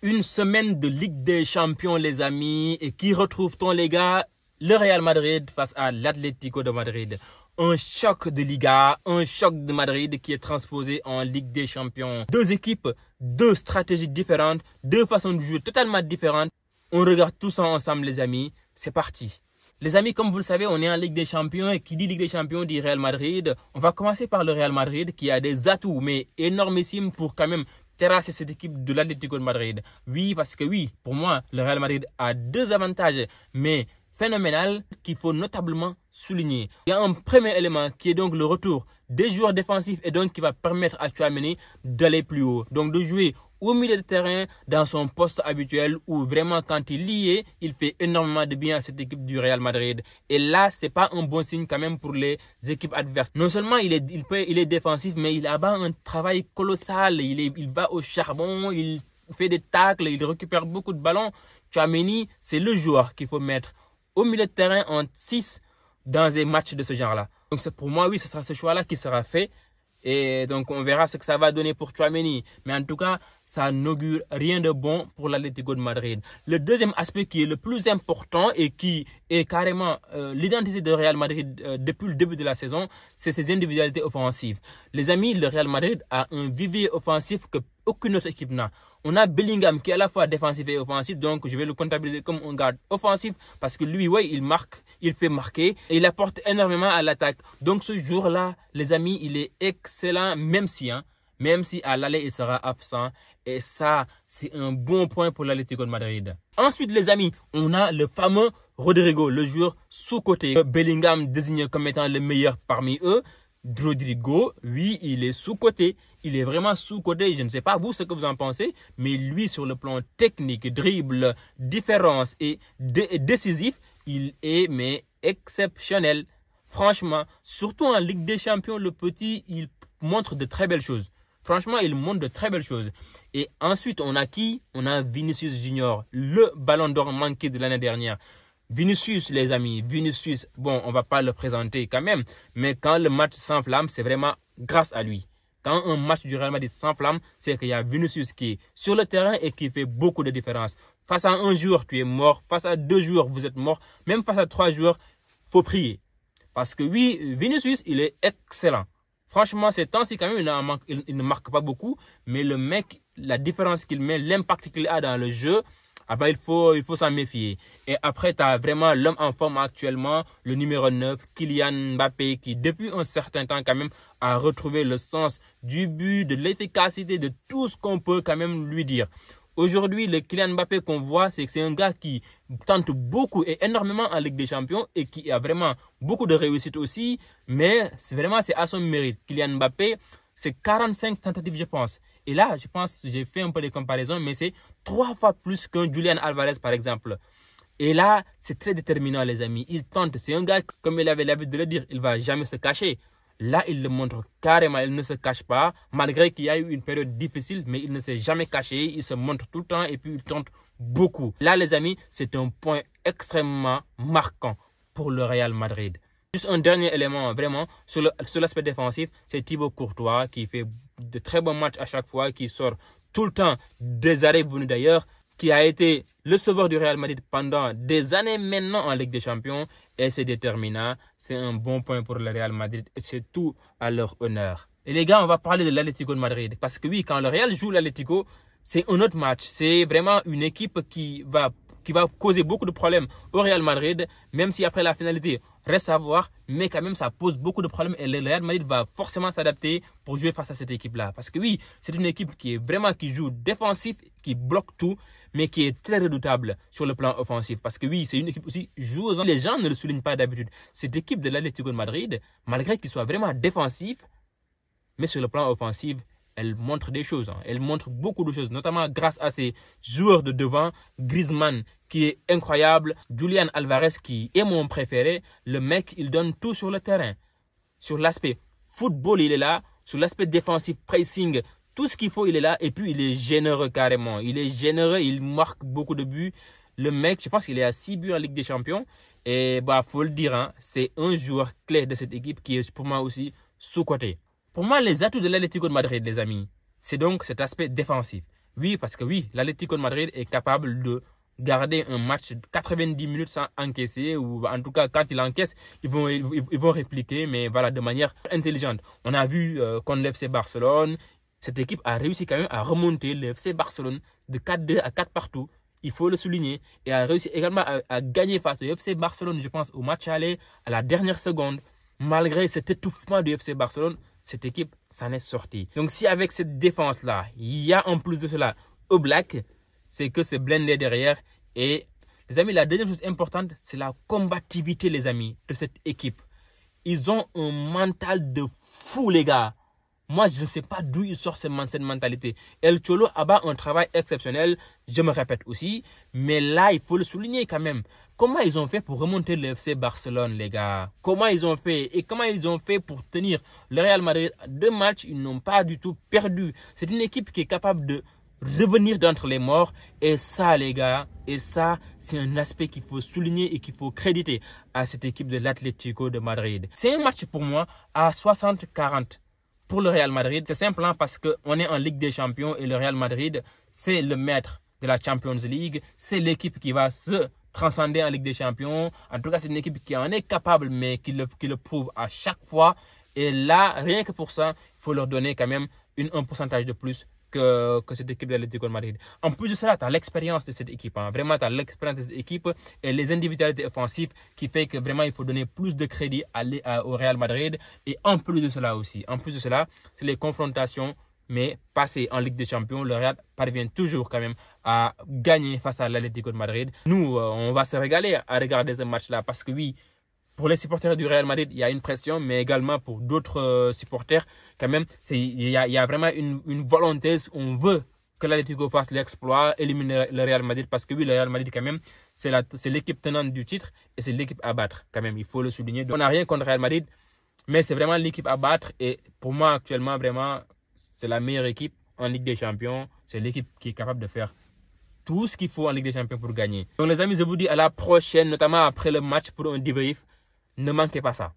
Une semaine de Ligue des Champions, les amis. Et qui retrouve-t-on, les gars? Le Real Madrid face à l'Atlético de Madrid. Un choc de Liga, un choc de Madrid qui est transposé en Ligue des Champions. Deux équipes, deux stratégies différentes, deux façons de jouer totalement différentes. On regarde tout ça ensemble, les amis. C'est parti. Les amis, comme vous le savez, on est en Ligue des Champions et qui dit Ligue des Champions dit Real Madrid. On va commencer par le Real Madrid qui a des atouts, mais énormissimes pour quand même terrasser cette équipe de l'Atlético de Madrid. Oui, parce que oui, pour moi, le Real Madrid a deux avantages, mais phénoménal qu'il faut notablement souligner. Il y a un premier élément qui est donc le retour des joueurs défensifs et donc qui va permettre à Tchouaméni d'aller plus haut. Donc de jouer au milieu de terrain dans son poste habituel où vraiment quand il y est, il fait énormément de bien à cette équipe du Real Madrid. Et là, c'est pas un bon signe quand même pour les équipes adverses. Non seulement il est défensif, mais il abat un travail colossal. Il va au charbon, il fait des tacles, il récupère beaucoup de ballons. Tchouaméni, c'est le joueur qu'il faut mettre au milieu de terrain en 6 dans des matchs de ce genre-là. Donc pour moi, oui, ce sera ce choix-là qui sera fait. Et donc on verra ce que ça va donner pour Tchouaméni. Mais en tout cas, ça n'augure rien de bon pour l'Atlético de Madrid. Le deuxième aspect qui est le plus important et qui est carrément l'identité de Real Madrid depuis le début de la saison, c'est ses individualités offensives. Les amis, le Real Madrid a un vivier offensif que aucune autre équipe n'a. On a Bellingham qui est à la fois défensif et offensif, donc je vais le comptabiliser comme un garde offensif parce que lui, ouais, il marque, il fait marquer et il apporte énormément à l'attaque. Donc ce jour-là, les amis, il est excellent, même si à l'aller, il sera absent. Et ça, c'est un bon point pour l'Atlético de Madrid. Ensuite, les amis, on a le fameux Rodrigo, le joueur sous-côté. Bellingham désigné comme étant le meilleur parmi eux. Rodrigo, oui, il est sous-côté. Il est vraiment sous-côté. Je ne sais pas vous ce que vous en pensez, mais lui, sur le plan technique, dribble, différence et décisif, il est mais exceptionnel. Franchement, surtout en Ligue des Champions, le petit, il montre de très belles choses. Franchement, il montre de très belles choses. Et ensuite, on a qui? On a Vinicius Junior, le ballon d'or manqué de l'année dernière. Vinicius, les amis, Vinicius, bon, on va pas le présenter quand même, mais quand le match s'enflamme, c'est vraiment grâce à lui. Quand un match du Real Madrid s'enflamme, c'est qu'il y a Vinicius qui est sur le terrain et qui fait beaucoup de différence. Face à un joueur, tu es mort. Face à deux joueurs, vous êtes mort. Même face à trois joueurs, faut prier. Parce que oui, Vinicius, il est excellent. Franchement, ces temps-ci, quand même, il ne marque pas beaucoup, mais le mec, la différence qu'il met, l'impact qu'il a dans le jeu, ah ben, il faut s'en méfier. Et après, tu as vraiment l'homme en forme actuellement, le numéro 9, Kylian Mbappé, qui depuis un certain temps quand même a retrouvé le sens du but, de l'efficacité, de tout ce qu'on peut quand même lui dire. Aujourd'hui, le Kylian Mbappé qu'on voit, c'est que c'est un gars qui tente beaucoup et énormément en Ligue des Champions et qui a vraiment beaucoup de réussite aussi. Mais c'est à son mérite. Kylian Mbappé, c'est 45 tentatives, je pense. Et là, je pense, j'ai fait un peu des comparaisons, mais c'est 3 fois plus qu'un Julian Alvarez, par exemple. Et là, c'est très déterminant, les amis. Il tente. C'est un gars, comme il avait l'habitude de le dire, il ne va jamais se cacher. Là, il le montre carrément, il ne se cache pas, malgré qu'il y a eu une période difficile, mais il ne s'est jamais caché, il se montre tout le temps et puis il tente beaucoup. Là, les amis, c'est un point extrêmement marquant pour le Real Madrid. Juste un dernier élément, vraiment, sur l'aspect défensif, c'est Thibaut Courtois qui fait de très bons matchs à chaque fois, qui sort tout le temps des arrêts venus d'ailleurs, qui a été le sauveur du Real Madrid pendant des années maintenant en Ligue des Champions. Et c'est déterminant. C'est un bon point pour le Real Madrid. Et c'est tout à leur honneur. Et les gars, on va parler de l'Atlético de Madrid. Parce que oui, quand le Real joue l'Atlético, c'est un autre match. C'est vraiment une équipe qui va causer beaucoup de problèmes au Real Madrid. Même si après la finalité, reste à voir. Mais quand même, ça pose beaucoup de problèmes. Et le Real Madrid va forcément s'adapter pour jouer face à cette équipe-là. Parce que oui, c'est une équipe qui joue défensif, qui bloque tout, mais qui est très redoutable sur le plan offensif. Parce que oui, c'est une équipe aussi joueuse. Les gens ne le soulignent pas d'habitude. Cette équipe de l'Atlético de Madrid, malgré qu'il soit vraiment défensif, mais sur le plan offensif, elle montre des choses. Elle montre beaucoup de choses, notamment grâce à ses joueurs de devant. Griezmann, qui est incroyable. Julian Alvarez, qui est mon préféré. Le mec, il donne tout sur le terrain. Sur l'aspect football, il est là. Sur l'aspect défensif, pressing, tout ce qu'il faut, il est là. Et puis, il est généreux carrément. Il est généreux, il marque beaucoup de buts. Le mec, je pense qu'il est à 6 buts en Ligue des Champions. Et faut le dire, c'est un joueur clé de cette équipe qui est pour moi aussi sous-coté. Pour moi, les atouts de l'Atlético de Madrid, les amis, c'est donc cet aspect défensif. Oui, parce que oui, l'Atlético de Madrid est capable de garder un match de 90 minutes sans encaisser, ou en tout cas quand il encaisse, ils vont répliquer, mais voilà, de manière intelligente. On a vu contre l'FC Barcelone, cette équipe a réussi quand même à remonter le FC Barcelone de 4-2 à 4 partout. Il faut le souligner, et a réussi également à gagner face au FC Barcelone, je pense, au match aller à la dernière seconde. Malgré cet étouffement du FC Barcelone, cette équipe s'en est sortie. Donc si avec cette défense-là, il y a en plus de cela Oblak, c'est que c'est blindé derrière. Et les amis, la deuxième chose importante, c'est la combativité, les amis, de cette équipe. Ils ont un mental de fou, les gars. Moi, je ne sais pas d'où il sort cette mentalité. El Cholo a un travail exceptionnel, je me répète aussi. Mais là, il faut le souligner quand même. Comment ils ont fait pour remonter le FC Barcelone, les gars? Comment ils ont fait? Et comment ils ont fait pour tenir le Real Madrid? 2 matchs, ils n'ont pas du tout perdu. C'est une équipe qui est capable de revenir d'entre les morts. Et ça, les gars, et ça, c'est un aspect qu'il faut souligner et qu'il faut créditer à cette équipe de l'Atlético de Madrid. C'est un match pour moi à 60-40. Pour le Real Madrid, c'est simple parce qu'on est en Ligue des Champions et le Real Madrid, c'est le maître de la Champions League. C'est l'équipe qui va se transcender en Ligue des Champions. En tout cas, c'est une équipe qui en est capable, mais qui le prouve à chaque fois. Et là, rien que pour ça, il faut leur donner quand même un pourcentage de plus que cette équipe de l'Atlético de Madrid. En plus de cela, tu as l'expérience de cette équipe. Vraiment, tu as l'expérience de cette équipe et les individualités offensives qui fait que vraiment, il faut donner plus de crédit au Real Madrid. Et en plus de cela aussi, c'est les confrontations, mais passées en Ligue des Champions, le Real parvient toujours quand même à gagner face à l'Atlético de Madrid. Nous, on va se régaler à regarder ce match-là parce que oui, pour les supporters du Real Madrid, il y a une pression, mais également pour d'autres supporters, quand même, il y a vraiment une volonté. On veut que l'Atlético fasse l'exploit, éliminer le Real Madrid, parce que oui, le Real Madrid, quand même, c'est l'équipe tenante du titre et c'est l'équipe à battre, quand même, il faut le souligner. Donc, on n'a rien contre le Real Madrid, mais c'est vraiment l'équipe à battre. Et pour moi, actuellement, vraiment, c'est la meilleure équipe en Ligue des Champions. C'est l'équipe qui est capable de faire tout ce qu'il faut en Ligue des Champions pour gagner. Donc, les amis, je vous dis à la prochaine, notamment après le match pour un débrief. Ne manquez pas ça.